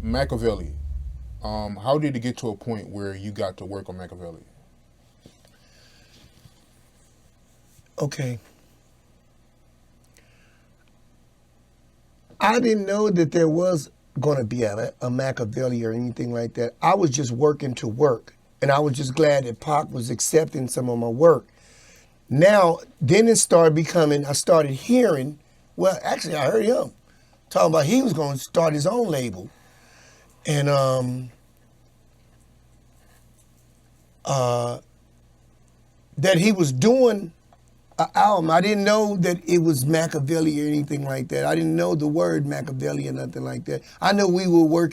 Makaveli. How did it get to a point where you got to work on Makaveli? Okay. I didn't know that there was going to be a Makaveli or anything like that. I was just working to work, and I was just glad that Pac was accepting some of my work. Now, then it started becoming, I started hearing, well, actually, I heard him talking about he was going to start his own label. And that he was doing an album. I didn't know that it was Makaveli or anything like that. I didn't know the word Makaveli or nothing like that. I know we were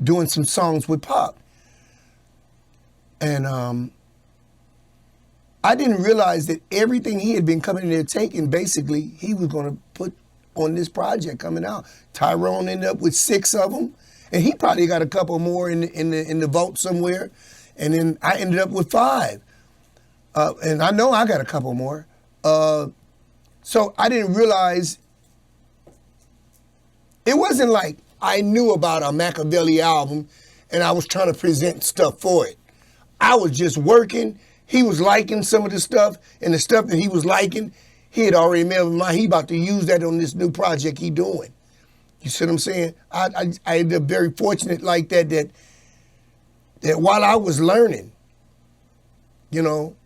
doing some songs with Pop. And I didn't realize that everything he had been coming in there taking, basically, he was going to put on this project coming out. Tyrone ended up with 6 of them, and he probably got a couple more in the vault somewhere. And then I ended up with 5. And I know I got a couple more. So I didn't realize, it wasn't like I knew about a Makaveli album and I was trying to present stuff for it. I was just working. He was liking some of the stuff, and the stuff that he was liking, he had already made up his mind. He about to use that on this new project he doing. You see what I'm saying? I ended up very fortunate like that while I was learning, you know,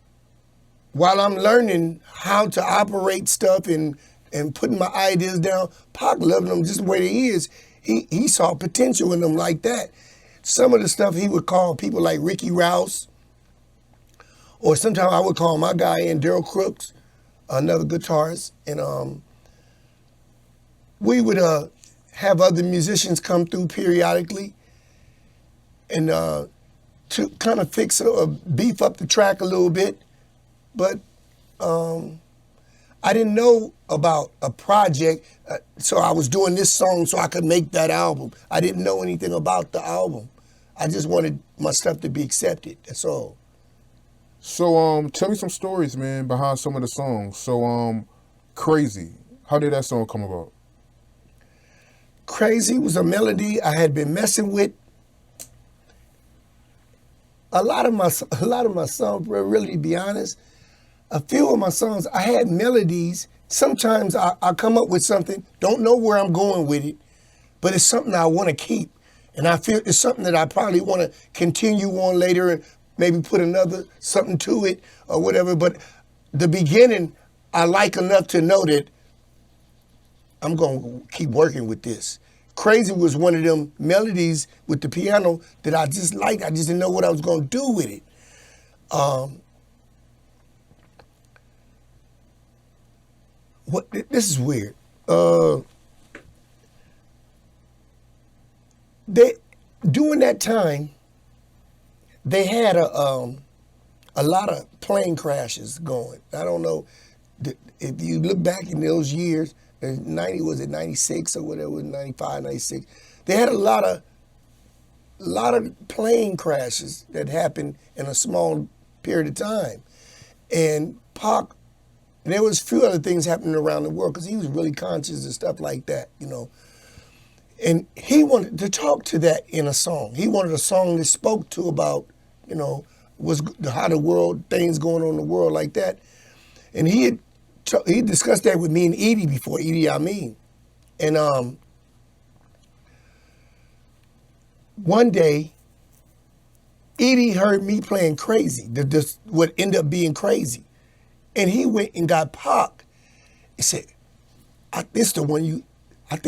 while I'm learning how to operate stuff and putting my ideas down, Pac loved them just the way he is. He saw potential in them like that. Some of the stuff he would call people like Ricky Rouse, or sometimes I would call my guy in Daryl Crooks, another guitarist, and we would have other musicians come through periodically and to kind of fix or beef up the track a little bit. But I didn't know about a project, so I was doing this song so I could make that album. I didn't know anything about the album. I just wanted my stuff to be accepted, that's all. So tell me some stories, man, behind some of the songs. So Crazy, how did that song come about? Crazy was a melody I had been messing with. A lot of my songs, really, to be honest, a few of my songs, I had melodies. Sometimes I come up with something, don't know where I'm going with it, but it's something I want to keep. And I feel it's something that I probably want to continue on later and maybe put something to it or whatever. But the beginning, I like enough to know that I'm going to keep working with this. Crazy was one of them melodies with the piano that I just liked. I just didn't know what I was going to do with it. This is weird. During that time, they had a lot of plane crashes going. I don't know if you look back in those years. 96 or whatever, 95, 96. They had a lot of plane crashes that happened in a small period of time. And Pac, there was a few other things happening around the world because he was really conscious of stuff like that, you know. And he wanted to talk to that in a song. He wanted a song that spoke to about, you know, how the world, things going on in the world like that. And he discussed that with me and Edie before, Edie Amin. And one day, Edie heard me playing Crazy, what ended up being Crazy. And he went and got Pac. He said, I think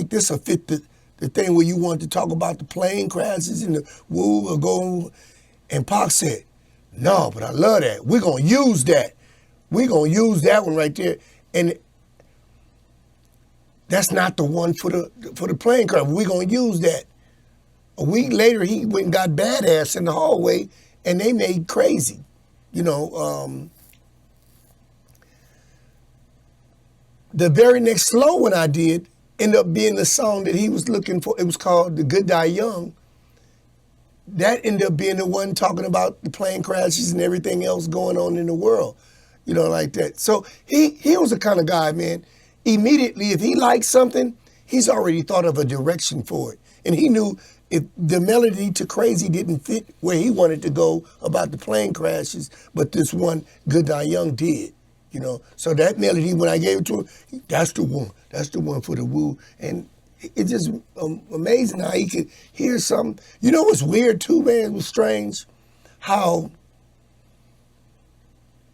this will fit the thing where you wanted to talk about the plane crashes and the woo or go. And Pac said, no, but I love that. We're going to use that. We're going to use that one right there. And that's not the one for the plane crash. We're going to use that. A week later, he went and got Badass in the hallway, and they made Crazy. You know, the very next slow one I did ended up being the song that he was looking for. It was called The Good Die Young. That ended up being the one talking about the plane crashes and everything else going on in the world. You know, like that. So he was the kind of guy, man. Immediately, if he liked something, he's already thought of a direction for it. And he knew if the melody to Crazy didn't fit where he wanted to go about the plane crashes, but this one, Good Die Young, did. You know, so that melody, when I gave it to him, that's the one. That's the one for the woo. And it's just amazing how he could hear something. You know what's weird too, man? It was strange how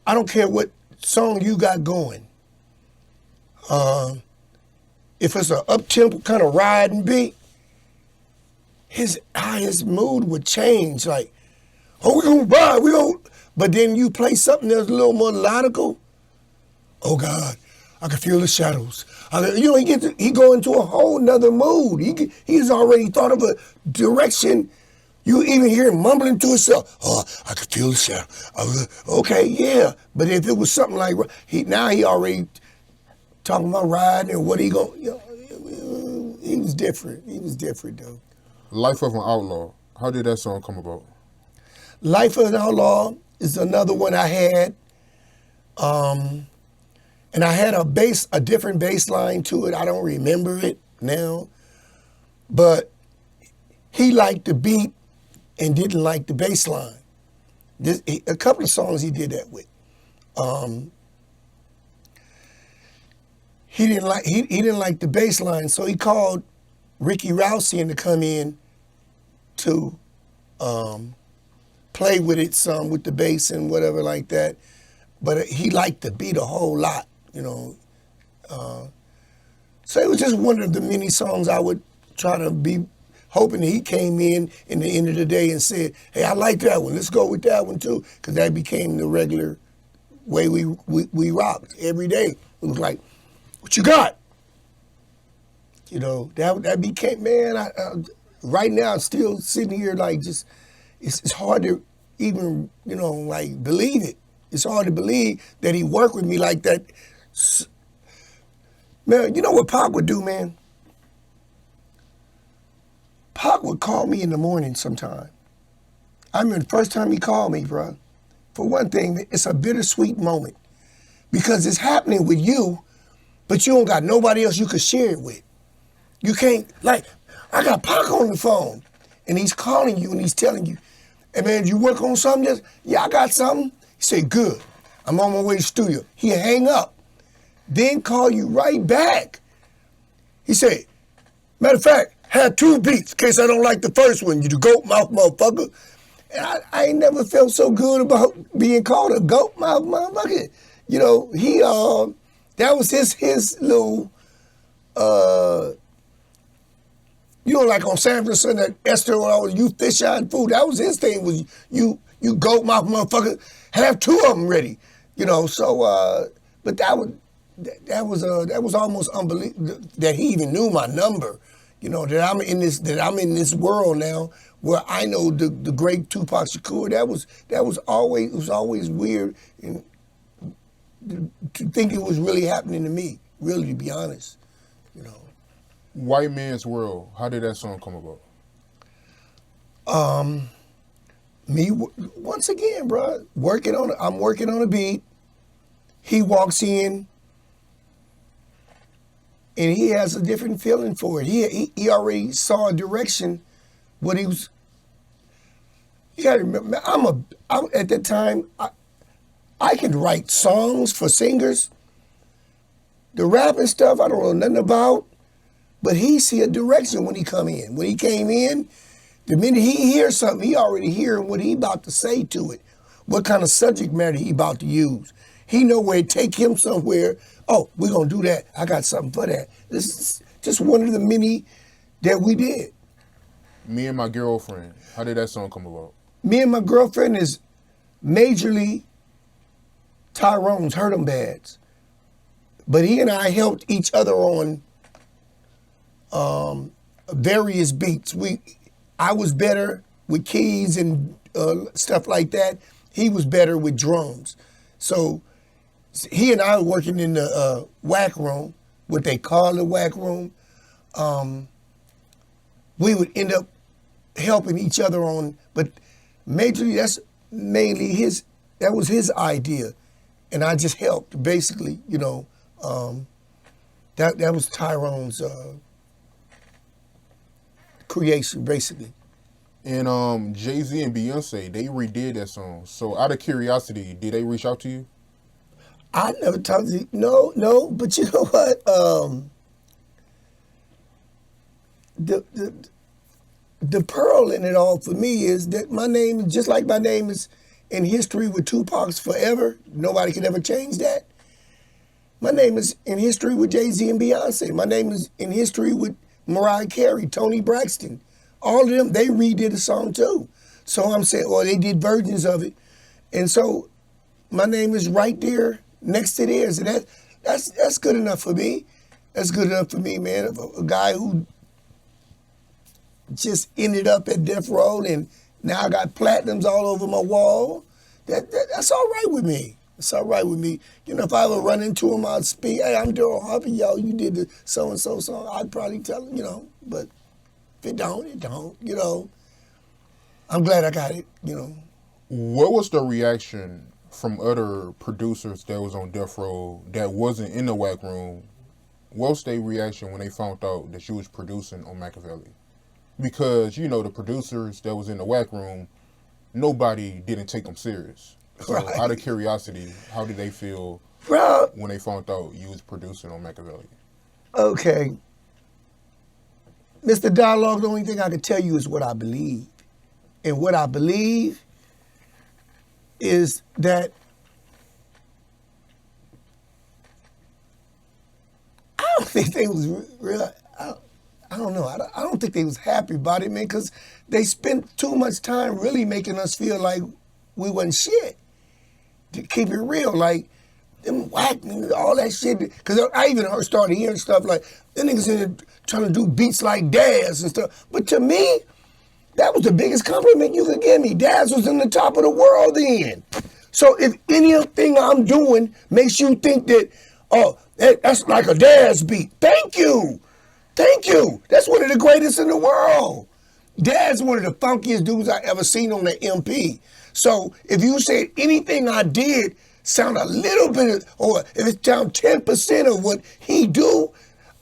I don't care what song you got going. If it's an up-tempo kind of riding beat, his mood would change. Like, oh, we're going to ride, But then you play something that's a little more melodical. Oh, God, I can feel the shadows. He go into a whole nother mood. He's already thought of a direction. You even hear him mumbling to himself. Oh, I can feel the shadow. Okay, yeah. But if it was something like, he already talking about riding and what he going, he was different. He was different, though. Life of an Outlaw. How did that song come about? Life of an Outlaw is another one I had. And I had a different bass line to it. I don't remember it now. But he liked the beat and didn't like the bass line. A couple of songs he did that with. He didn't like the bass line, so he called Ricky Rousey to come in to play with it some with the bass and whatever like that. But he liked the beat a whole lot, you know. So it was just one of the many songs I would try to be hoping that he came in the end of the day and said, hey, I like that one. Let's go with that one too. Because that became the regular way we rocked every day. It was like, what you got? You know, that became, man, right now I'm still sitting here like just, it's hard to even, you know, like believe it. It's hard to believe that he worked with me like that. Man, you know what Pac would do, man? Pac would call me in the morning sometime. I remember the first time he called me, bro. For one thing, it's a bittersweet moment because it's happening with you, but you don't got nobody else you could share it with. You can't, like, I got Pac on the phone, and he's calling you and he's telling you, hey, man, you work on something yet? Yeah, I got something. He said, good. I'm on my way to the studio. He'll hang up, then call you right back. He said, matter of fact, have 2 beats in case I don't like the first one. You the goat mouth motherfucker. And I ain't never felt so good about being called a goat mouth motherfucker. You know, that was his little, you know, like on San Francisco, that Esther when I was you fish eyed food. That was his thing. Was you goat mouth motherfucker. Have 2 of them ready. You know, so but that was almost unbelievable that he even knew my number. You know, that I'm in this world now where I know the great Tupac Shakur. That was always weird and to think it was really happening to me. Really, to be honest, you know. White Man's World. How did that song come about? Once again, bro, I'm working on a beat. He walks in, and he has a different feeling for it. He already saw a direction. What he was. You got to remember, I'm at that time. I can write songs for singers. The rapping stuff I don't know nothing about, but he see a direction when he come in. When he came in, the minute he hears something, he already hearing what he about to say to it, what kind of subject matter he about to use. He know where it take him somewhere. Oh, we're gonna do that. I got something for that. This is just one of the many that we did. Me and My Girlfriend. How did that song come about? Me and My Girlfriend is majorly Tyrone's Hurt 'Em Bads. But he and I helped each other on various beats. I was better with keys and stuff like that. He was better with drums. So he and I were working in the Wack Room, what they call the Wack Room. We would end up helping each other on, but majorly that's mainly that was his idea. And I just helped, basically, you know. That was Tyrone's creation, basically. And Jay-Z and Beyonce, they redid that song. So out of curiosity, did they reach out to you? I never talked to no, but you know what? The pearl in it all for me is that my name, just like my name is in history with 2Pac's forever, nobody can ever change that. My name is in history with Jay-Z and Beyonce. My name is in history with Mariah Carey, Tony Braxton. All of them, they redid the song too. So I'm saying, or they did versions of it. And so my name is right there next to theirs. And that's good enough for me. That's good enough for me, man. A guy who just ended up at Death Row and now I got platinums all over my wall. That's all right with me. It's all right with me. You know, if I ever run into him, I'd speak, hey, I'm Darryl Harper, yo, you did the so-and-so song. I'd probably tell him, you know, but if it don't, it don't, you know. I'm glad I got it, you know. What was the reaction from other producers that was on Death Row that wasn't in the Wack Room? What was their reaction when they found out that you was producing on Makaveli? Because, you know, the producers that was in the Wack Room, nobody didn't take them serious. So Right. out of curiosity, how did they feel Bro, when they found out you was producing on Makaveli? okay. Mr. Dialogue, the only thing I can tell you is what I believe. And what I believe is that I don't think they was real. I don't know. I don't think they was happy about it, man, because they spent too much time really making us feel like we wasn't shit. To keep it real, like them whack niggas, all that shit. Because I even started hearing stuff like them niggas in there trying to do beats like Daz and stuff. But to me, that was the biggest compliment you could give me. Daz was in the top of the world then. So if anything I'm doing makes you think that, oh, that's like a Daz beat, thank you. Thank you. That's one of the greatest in the world. Daz one of the funkiest dudes I ever seen on the MP. So if you said anything I did sound a little bit, or if it sound 10% of what he do,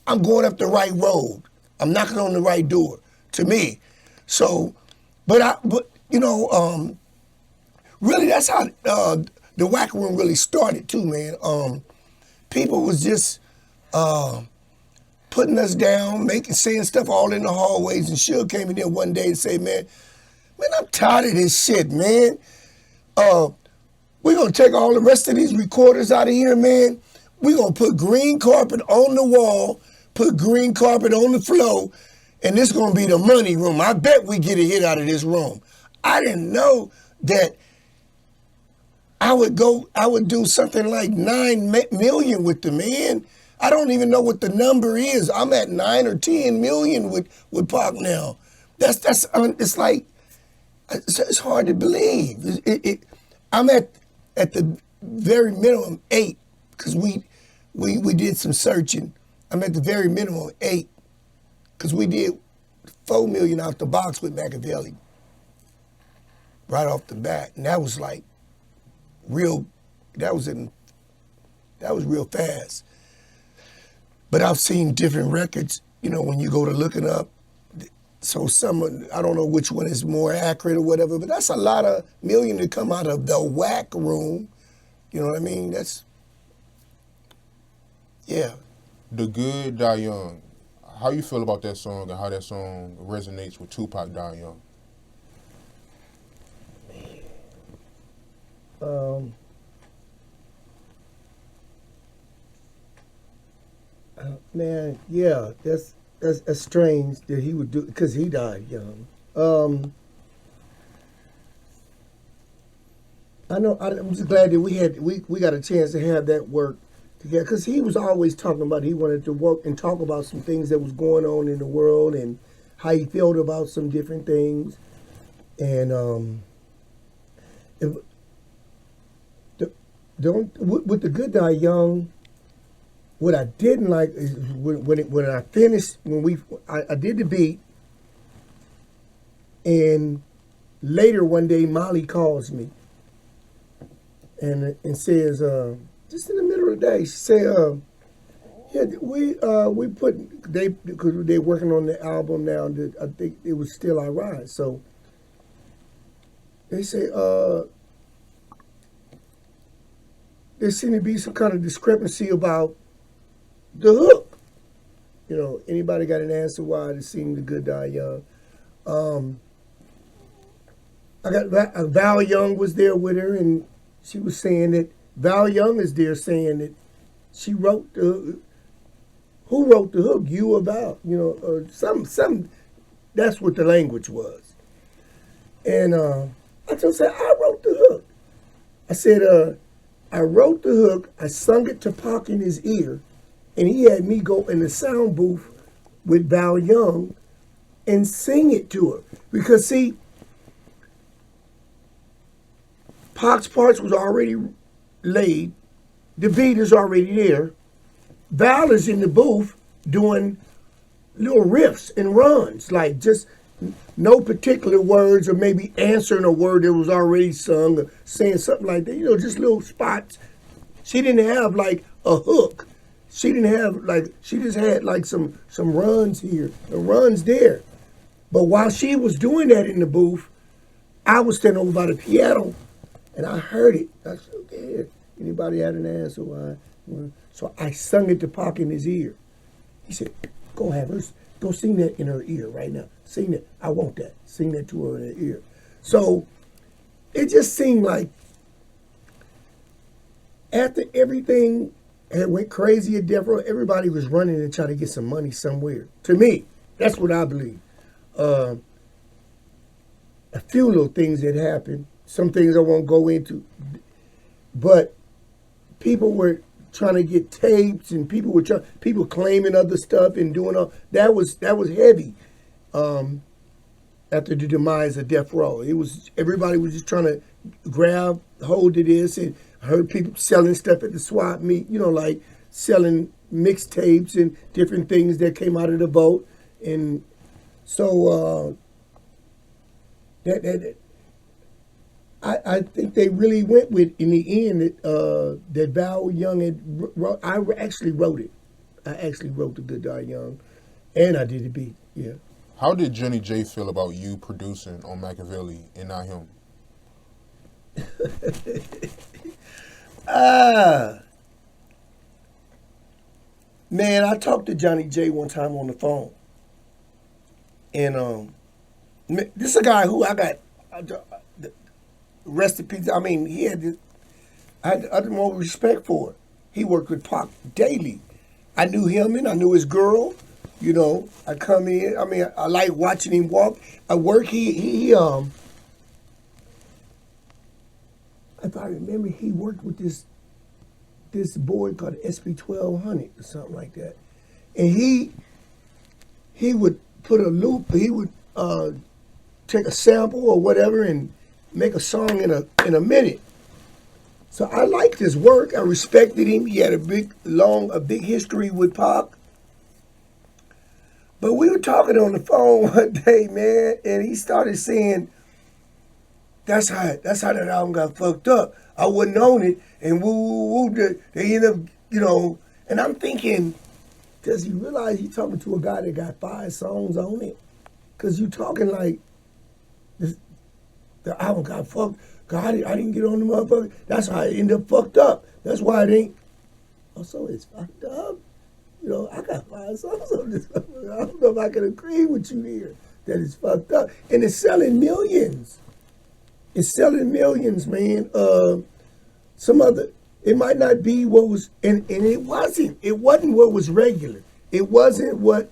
I'm going up the right road. I'm knocking on the right door, to me. So, but you know, really that's how the Wack Room really started too, man. People was just putting us down, saying stuff all in the hallways, and Suge came in there one day and said, man, I'm tired of this shit, man. We're gonna take all the rest of these recorders out of here, man. We're gonna put green carpet on the wall, put green carpet on the floor, and this is gonna be the money room. I bet we get a hit out of this room. I didn't know that I would do something like 9 million with the man. I don't even know what the number is. I'm at 9 or 10 million with Pac now. It's like, it's hard to believe. I'm at the very minimum 8 because we did some searching. I'm at the very minimum 8 because we did 4 million out the box with Makaveli right off the bat, and that was like real. That was real fast. But I've seen different records. You know, when you go to looking up. So I don't know which one is more accurate or whatever, but that's a lot of million to come out of the Wack Room. You know what I mean? Yeah. The Good Die Young. How you feel about that song and how that song resonates with Tupac Die Young? Man, yeah, that's strange that he would do, because he died young. I know. I'm just glad that we got a chance to have that work together, because he was always talking about he wanted to work and talk about some things that was going on in the world and how he felt about some different things. And with the Good Die Young. What I didn't like is when I finished, I did the beat, and later one day Molly calls me and says, just in the middle of the day, she said, Yeah, we put because they're working on the album now. That I think it was Still I Rise. So they say there seemed to be some kind of discrepancy about the hook. You know, anybody got an answer why it seemed the good die young? I got Val Young was there with her, and she was saying that Val Young is there saying that she wrote the. Who wrote the hook? You or Val? You know, or some. That's what the language was. And I just said I wrote the hook. I said I wrote the hook. I sung it to Pac in his ear, and he had me go in the sound booth with Val Young and sing it to her because see. Pac's parts was already laid. The beat is already there. Val is in the booth doing little riffs and runs, like just no particular words or maybe answering a word that was already sung or saying something like that. You know, just little spots. She didn't have like a hook. She didn't have like, she just had like some runs here and runs there. But while she was doing that in the booth, I was standing over by the piano. And I heard it. I said, okay, anybody had an answer why? So I sung it to Pac in his ear. He said, go have her, go sing that in her ear right now. Sing that. I want that. Sing that to her in her ear. So it just seemed like after everything had went crazy at Death Row, everybody was running to try to get some money somewhere. To me, that's what I believe. A few little things that happened. Some things I won't go into, but people were trying to get tapes, and people claiming other stuff and doing all that was heavy. After the demise of Death Row, everybody was just trying to grab hold of this, and I heard people selling stuff at the swap meet. You know, like selling mixtapes and different things that came out of the vote, and so I think they really went with, in the end, that Val Young had wrote. I actually wrote it. I actually wrote The Good Die Young, and I did the beat, yeah. How did Jenny J feel about you producing on Makaveli and not him? Man, I talked to Johnny J one time on the phone. And this is a guy who I got... rest in peace. I mean, I had the utmost respect for it. He worked with Pac daily. I knew him and I knew his girl. You know, I come in. I mean, I like watching him walk. At work, if I remember, he worked with this boy called SB 1200 or something like that, and he would put a loop. He would take a sample or whatever and make a song in a minute. So I liked his work. I respected him. He had a big history with Pac. But we were talking on the phone one day, man, and he started saying, that's how that album got fucked up. I wouldn't own it, and they end up, you know. And I'm thinking, does he realize he's talking to a guy that got 5 songs on it? Because you're talking like the album got fucked. God, I didn't get on the motherfucker. That's how it ended up fucked up. That's why it ain't. Oh, so it's fucked up? You know, I got 5 songs on this. I don't know if I can agree with you here that it's fucked up. And it's selling millions. It's selling millions, man. It might not be what was, and it wasn't. It wasn't what was regular. It wasn't what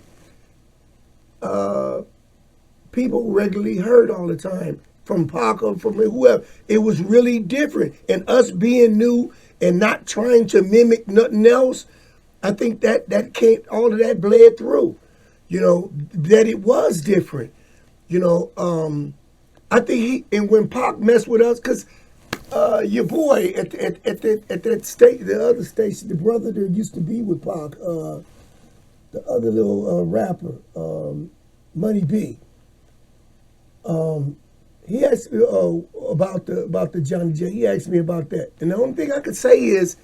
people regularly heard all the time from Pac or from whoever. It was really different. And us being new and not trying to mimic nothing else, I think that came, all of that bled through, you know, that it was different, you know. I think and when Pac messed with us, because your boy at that state, the other station, the brother that used to be with Pac, the other little rapper, Money B, he asked me about the Johnny J. He asked me about that, and the only thing I could say is,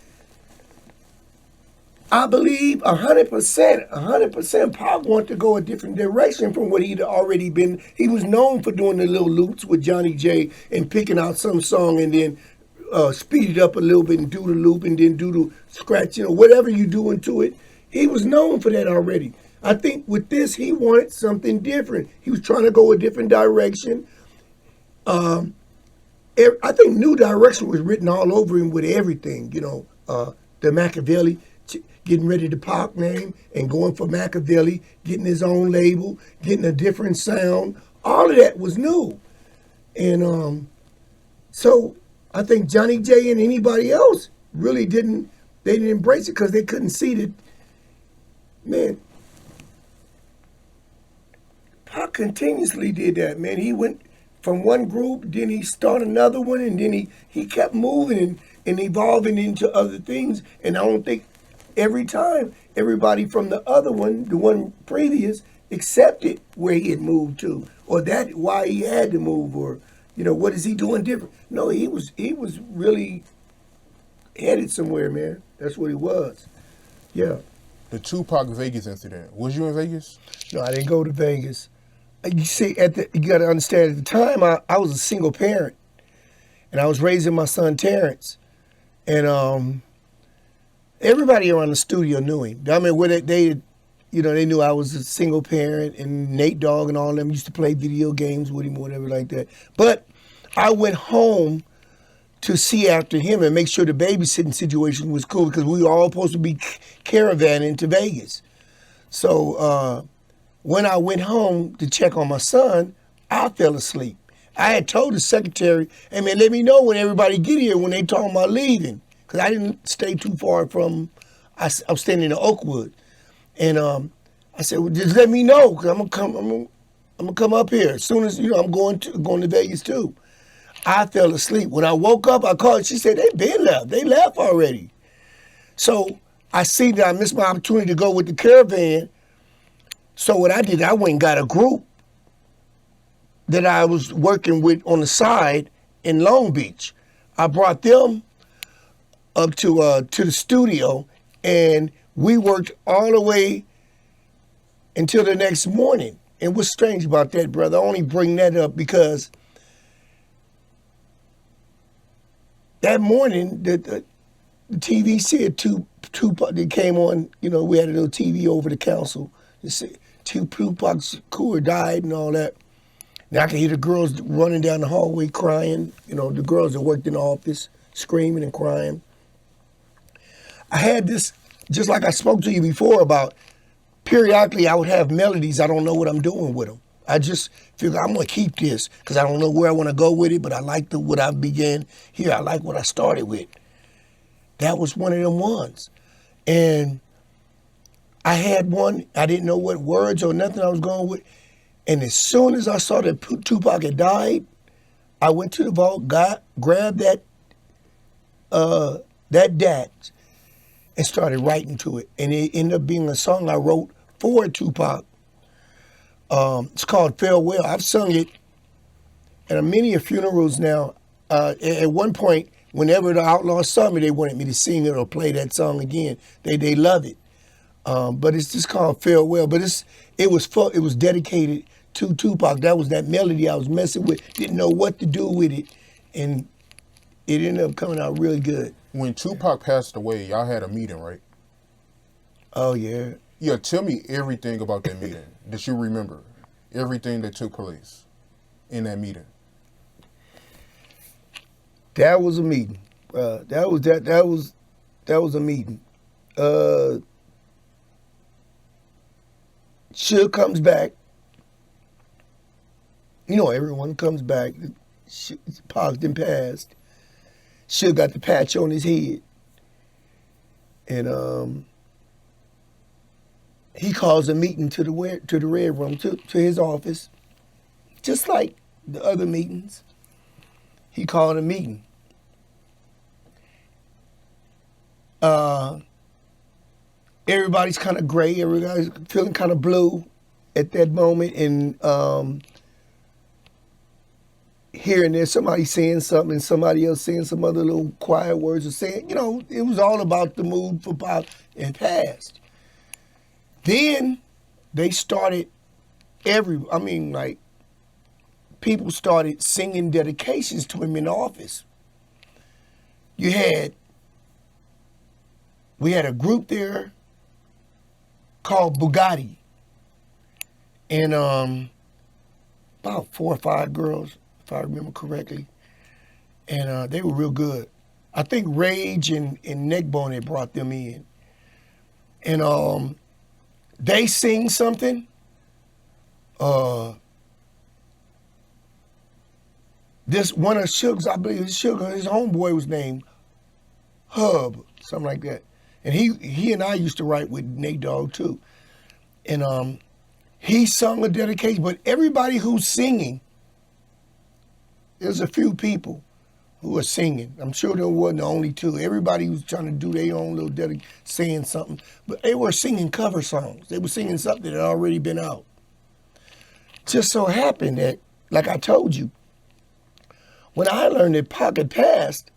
I believe 100%, Pac wanted to go a different direction from what he'd already been. He was known for doing the little loops with Johnny J and picking out some song and then speed it up a little bit and do the loop and then do the scratch, whatever you do into it. He was known for that already. I think with this, he wanted something different. He was trying to go a different direction. I think new direction was written all over him with everything, the Makaveli, getting rid of the Pac name and going for Makaveli, getting his own label, getting a different sound. All of that was new. And so I think Johnny J and anybody else really didn't embrace it because they couldn't see that, man, Pac continuously did that, man. He went from one group, then he started another one, and then he kept moving and evolving into other things. And I don't think every time everybody from the other one, the one previous, accepted where he had moved to, or that why he had to move, or what is he doing different? No, he was really headed somewhere, man. That's what he was. Yeah. The Tupac Vegas incident. Was you in Vegas? No, I didn't go to Vegas. You see, you got to understand, at the time, I was a single parent, and I was raising my son Terrence, and everybody around the studio knew him. I mean, they knew I was a single parent, and Nate Dogg and all of them used to play video games with him or whatever like that. But I went home to see after him and make sure the babysitting situation was cool because we were all supposed to be caravanning to Vegas. So when I went home to check on my son, I fell asleep. I had told the secretary, hey man, let me know when everybody get here when they talking about leaving. Because I didn't stay too far from, I was staying in Oakwood. And I said, well, just let me know because I'm gonna come up here as soon as I'm going to Vegas too. I fell asleep. When I woke up, I called. She said they been left. They left already. So I see that I missed my opportunity to go with the caravan. So what I did, I went and got a group that I was working with on the side in Long Beach. I brought them up to the studio, and we worked all the way until the next morning. And what's strange about that, brother, I only bring that up because that morning, the TV said Tupac, they came on, we had a little TV over the council. It said Tupac's Shakur died and all that. Now I can hear the girls running down the hallway crying, the girls that worked in the office screaming and crying. I had this, just like I spoke to you before about, periodically I would have melodies, I don't know what I'm doing with them. I just figure I'm gonna keep this because I don't know where I wanna go with it, but I like what I began here. I like what I started with. That was one of them ones. And I had one, I didn't know what words or nothing I was going with. And as soon as I saw that Tupac had died, I went to the vault, grabbed that DAT and started writing to it. And it ended up being a song I wrote for Tupac. It's called Farewell. I've sung it at many funerals now. At one point, whenever the Outlaw saw me, they wanted me to sing it or play that song again. They love it. But it's just called Farewell. But it was dedicated to Tupac. That was that melody I was messing with. Didn't know what to do with it, and it ended up coming out really good. When Tupac passed away, y'all had a meeting, right? Oh yeah. Yeah, tell me everything about that meeting that you remember. Everything that took place in that meeting. That was a meeting. That was a meeting. Suge comes back. Everyone comes back. Pac's been passed. Suge got the patch on his head. And he calls a meeting to the Red Room, to his office. Just like the other meetings. He called a meeting. Everybody's kind of gray. Everybody's feeling kind of blue at that moment. And here and there, somebody saying something and somebody else saying some other little quiet words or saying, it was all about the mood for Pop and past. Then they started people started singing dedications to him in the office. We had a group there called Bugatti, and about 4 or 5 girls, if I remember correctly, and they were real good. I think Rage and Neckbone had brought them in, and they sing something. This one of Suge's, I believe his homeboy was named Hub, something like that. And he and I used to write with Nate Dogg too. And he sung a dedication, but everybody who's singing, there's a few people who are singing. I'm sure there wasn't the only two. Everybody was trying to do their own little dedication, saying something. But they were singing cover songs. They were singing something that had already been out. Just so happened that, like I told you, when I learned that Pac had passed,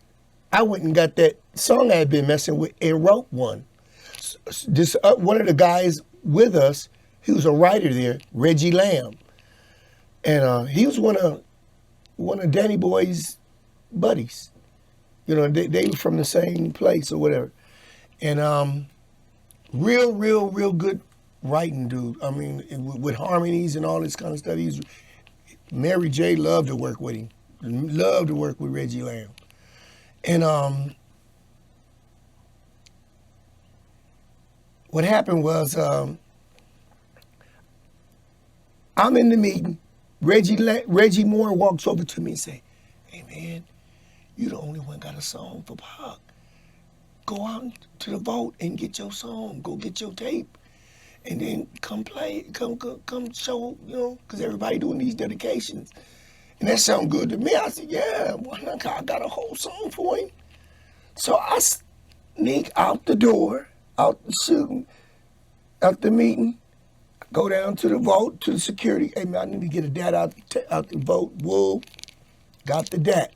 I went and got that song I had been messing with and wrote one. This one of the guys with us, he was a writer there, Reggie Lamb, and he was one of Danny Boy's buddies. They were from the same place or whatever, and real good writing dude. I mean, with harmonies and all this kind of stuff. Mary J. loved to work with him. Loved to work with Reggie Lamb. And what happened was I'm in the meeting. Reggie Moore walks over to me and say, "Hey man, you the only one got a song for Pac. Go out to the vault and get your song. Go get your tape. And then come play, come show, because everybody doing these dedications." And that sounded good to me. I said, yeah, why not? I got a whole song for him. So I sneak out the door, out the meeting, go down to the vault, to the security. Hey, man, I need to get a dat out the vault. Whoa, got the dat.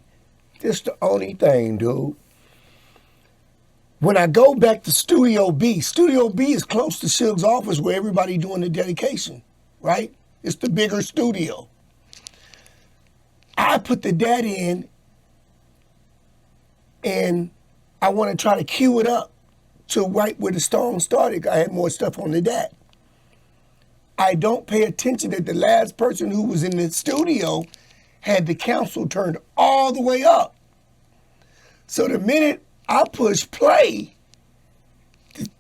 This the only thing, dude. When I go back to Studio B is close to Suge's office where everybody doing the dedication, right? It's the bigger studio. I put the dat in, and I want to try to cue it up to right where the song started. I had more stuff on the dat. I don't pay attention that the last person who was in the studio had the console turned all the way up. So the minute I push play,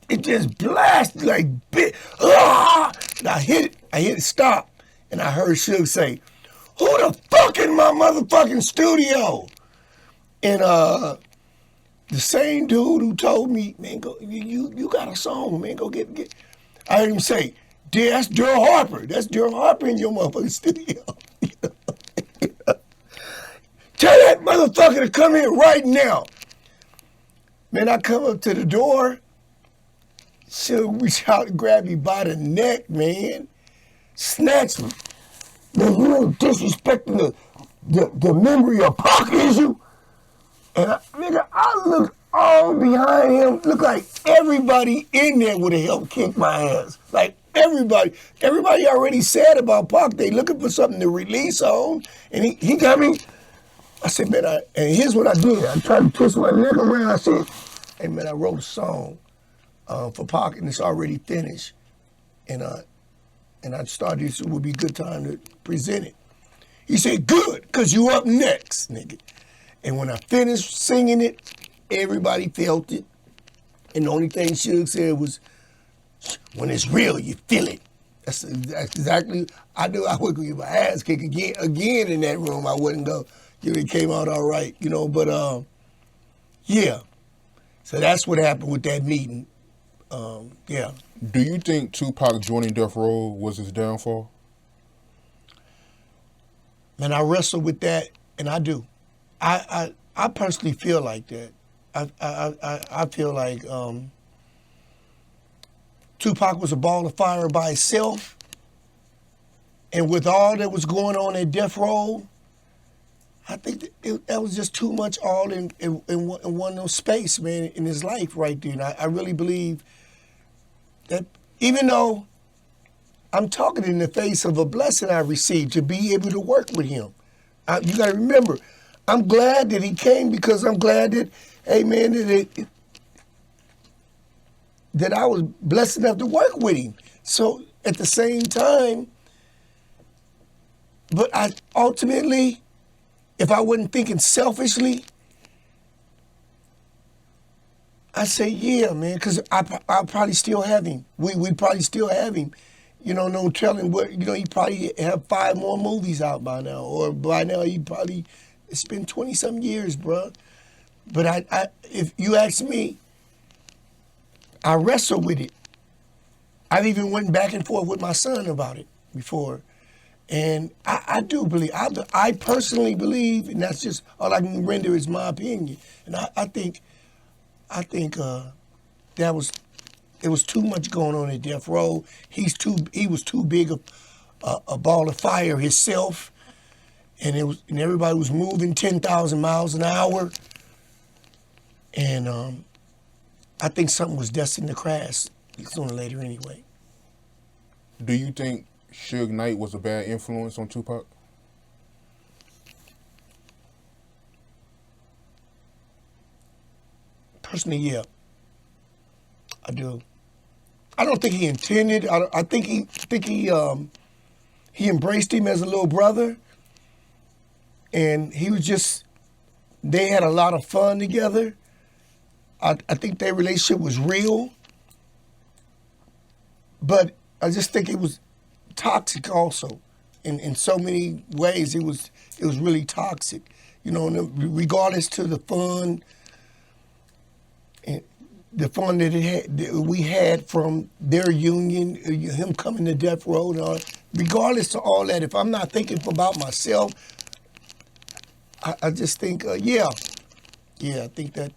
it just blasted like bit. And I hit it stop, and I heard Suge say, "Who the fuck in my motherfucking studio?" And the same dude who told me, "Man, go, you got a song, man, go get." I heard him say, "That's Darryl Harper. That's Darryl Harper in your motherfucking studio." Tell that motherfucker to come in right now. Man, I come up to the door. She'll reach out and grab me by the neck, man. Snatch me. Man, you ain't disrespecting the memory of Pac, is you? And I looked all behind him. Looked like everybody in there would have helped kick my ass. Like everybody already said about Pac, they looking for something to release on. And he got me. I said, man, and here's what I did. I tried to twist my neck around. I said, hey, man, I wrote a song for Pac, and it's already finished. And I started, this would be a good time to present it. He said, good, because you up next, nigga. And when I finished singing it, everybody felt it. And the only thing Suge said was, when it's real, you feel it. That's exactly, I knew I would give my ass kick again in that room. I wouldn't go, it came out all right, but yeah. So that's what happened with that meeting. Yeah. Do you think Tupac joining Death Row was his downfall? Man, I wrestle with that, and I do. I personally feel like that. I feel like Tupac was a ball of fire by himself, and with all that was going on at Death Row, I think that was just too much all in one little space, man, in his life right there. And I really believe that even though I'm talking in the face of a blessing I received to be able to work with him. You got to remember, I'm glad that he came because I'm glad that, hey man, that I was blessed enough to work with him. So at the same time, but I ultimately, if I wasn't thinking selfishly, I say, yeah, man, because I'll probably still have him. We'd probably still have him. You know, no telling what, you know, he probably have 5 more movies out by now. Or by now it's been 20-some years, bro. But if you ask me, I wrestle with it. I've even went back and forth with my son about it before. And I do believe, I personally believe, and that's just all I can render is my opinion. And I think it was too much going on at Death Row. He was too big a ball of fire himself, and everybody was moving 10,000 miles an hour, and I think something was destined to crash sooner or later anyway. Do you think Suge Knight was a bad influence on Tupac? Personally, yeah, I do. I don't think he intended. I think he embraced him as a little brother, and he was just. They had a lot of fun together. I think their relationship was real, but I just think it was toxic also. In so many ways, it was really toxic. You know, regardless to the fun. The fun that we had from their union, him coming to Death Row, and all, regardless of all that, if I'm not thinking about myself, I just think, yeah, I think that,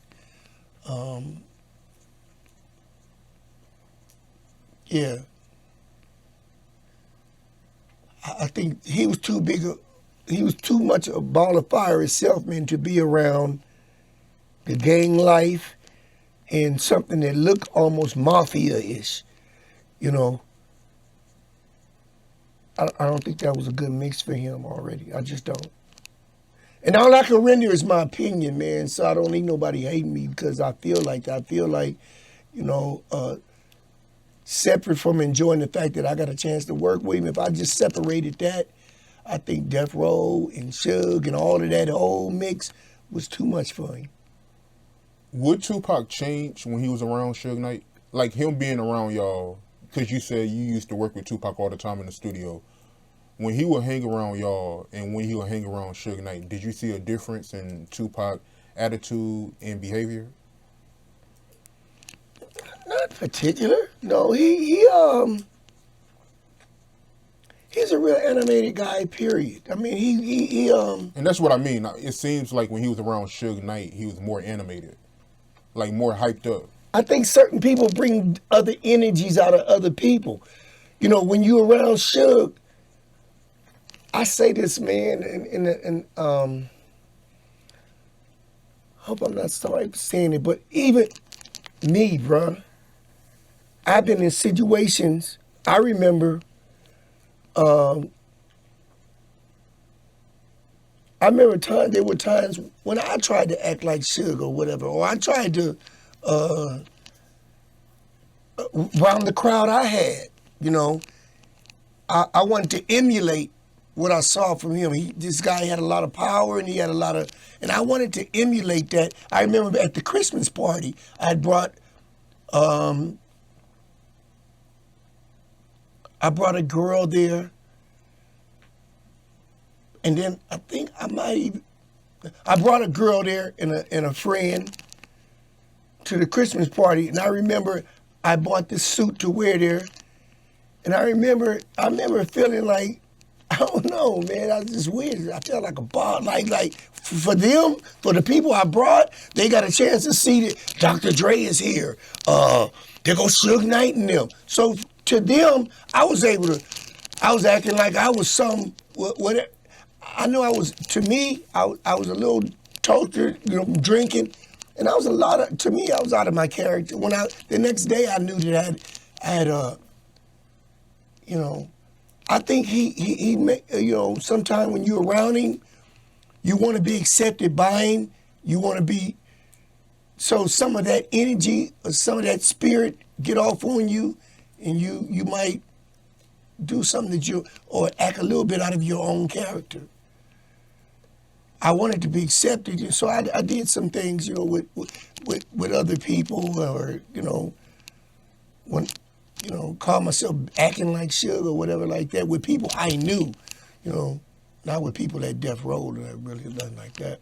yeah, I think he was too much a ball of fire himself, man, to be around the gang life. And something that looked almost mafia-ish, you know. I don't think that was a good mix for him already. I just don't. And all I can render is my opinion, man. So I don't need nobody hating me because I feel like that. I feel like, you know, separate from enjoying the fact that I got a chance to work with him, if I just separated that, I think Death Row and Suge and all of that whole mix was too much for him. Would Tupac change when he was around Suge Knight? Like him being around y'all, because you said you used to work with Tupac all the time in the studio. When he would hang around y'all and when he would hang around Suge Knight, did you see a difference in Tupac attitude and behavior? Not particular. No, he's a real animated guy, period. I mean, he And that's what I mean. It seems like when he was around Suge Knight, he was more animated. Like more hyped up. I think certain people bring other energies out of other people. You know, when you around Suge, I say this, man, and hope I'm not sorry for saying it, but even me, bruh, I've been in situations, I remember, there were times when I tried to act like Suge or whatever, or I tried to, around the crowd I had, you know, I wanted to emulate what I saw from him. This guy had a lot of power and he had a lot of, and I wanted to emulate that. I remember at the Christmas party, I brought a girl there. And then I think I brought a girl there and a friend to the Christmas party. And I remember I bought this suit to wear there. And I remember feeling like, I don't know, man, I was just weird. I felt like a boss. Like for them, for the people I brought, they got a chance to see that Dr. Dre is here. There goes Suge Knight and them. So to them, I was acting like I was some, whatever. I know I was, to me, I was a little toasted, drinking, and I was to me, I was out of my character. The next day I knew that I had I think he sometime when you're around him, you want to be accepted by him, you want to be, so some of that energy, or some of that spirit get off on you, and you might do something or act a little bit out of your own character. I wanted to be accepted, so I did some things, with other people, or when call myself acting like Suge or whatever like that with people I knew, not with people at Death Row that really nothing like that.